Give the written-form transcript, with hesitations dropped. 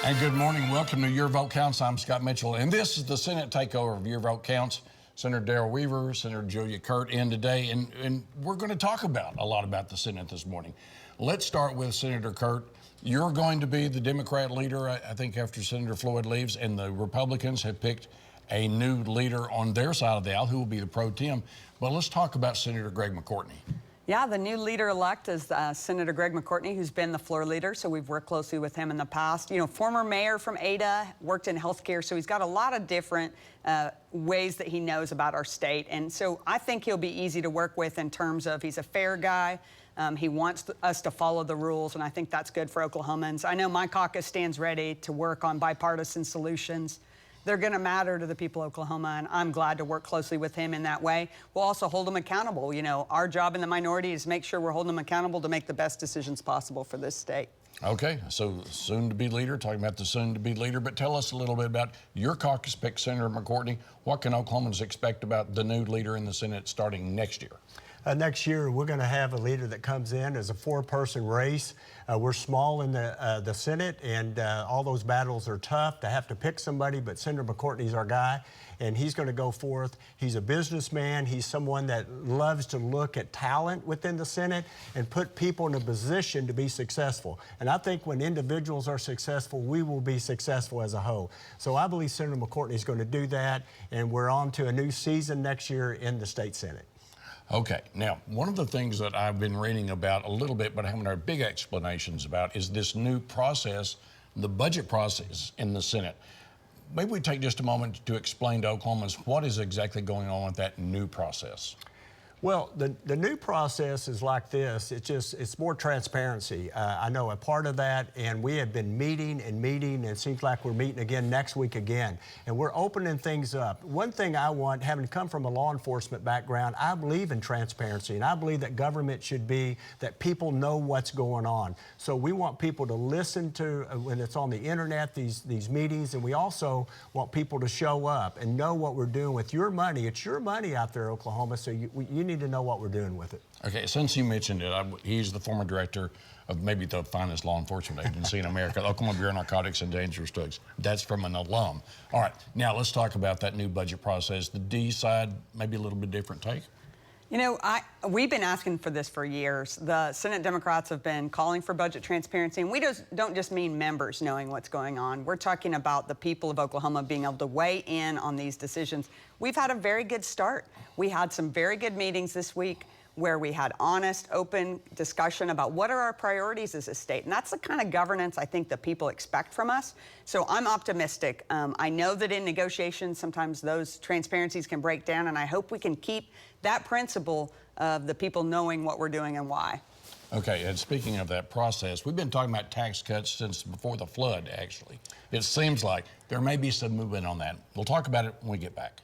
And good morning. Welcome to Your Vote Counts. I'm Scott Mitchell, and this is the Senate takeover of Your Vote Counts. Senator Darrell Weaver, Senator Julia Kirt in today, and we're going to talk a lot about the Senate this morning. Let's start with Senator Kirt. You're going to be the Democrat leader, I think, after Senator Floyd leaves, and the Republicans have picked a new leader on their side of the aisle who will be the pro tem. But let's talk about Senator Greg McCourtney. Yeah, the new leader-elect is Senator Greg McCourtney, who's been the floor leader, so we've worked closely with him in the past. You know, former mayor from Ada, worked in healthcare, so he's got a lot of different ways that he knows about our state. And so I think he'll be easy to work with in terms of he's a fair guy. He wants us to follow the rules, and I think that's good for Oklahomans. I know my caucus stands ready to work on bipartisan solutions. They're going to matter to the people of Oklahoma, and I'm glad to work closely with him in that way. We'll also hold them accountable. You know, our job in the minority is to make sure we're holding them accountable to make the best decisions possible for this state. Okay, so soon-to-be leader, talking about the soon-to-be leader, but tell us a little bit about your caucus pick, Senator McCourtney. What can Oklahomans expect about the new leader in the Senate starting next year? Next year, we're going to have a leader that comes in as a four-person race. We're small in the Senate, and all those battles are tough to have to pick somebody, but Senator McCourtney's our guy, and he's going to go forth. He's a businessman. He's someone that loves to look at talent within the Senate and put people in a position to be successful. And I think when individuals are successful, we will be successful as a whole. So I believe Senator McCourtney is going to do that, and we're on to a new season next year in the state Senate. Okay, now, one of the things that I've been reading about a little bit, but I haven't heard big explanations about, is this new process, the budget process in the Senate. Maybe we take just a moment to explain to Oklahomans what is exactly going on with that new process. Well, the new process is like this. It's more transparency. I know a part of that, and we have been meeting, and it seems like we're meeting again next week again. And we're opening things up. One thing I want, having come from a law enforcement background, I believe in transparency, and I believe that government should be that people know what's going on. So we want people to listen to, when it's on the internet, these meetings, and we also want people to show up and know what we're doing with your money. It's your money out there, Oklahoma, so you need to know what we're doing with it. Okay, since you mentioned it, he's the former director of maybe the finest law enforcement agency in America, the Oklahoma Bureau of Narcotics and Dangerous Drugs. That's from an alum. All right, now let's talk about that new budget process. The D side, maybe a little bit different take? You know, we've been asking for this for years. The Senate Democrats have been calling for budget transparency, and we don't just mean members knowing what's going on. We're talking about the people of Oklahoma being able to weigh in on these decisions. We've had a very good start. We had some very good meetings this week where we had honest, open discussion about what are our priorities as a state. And that's the kind of governance I think that people expect from us. So I'm optimistic. I know that in negotiations, sometimes those transparencies can break down, and I hope we can keep that principle of the people knowing what we're doing and why. Okay, and speaking of that process, we've been talking about tax cuts since before the flood, actually. It seems like there may be some movement on that. We'll talk about it when we get back.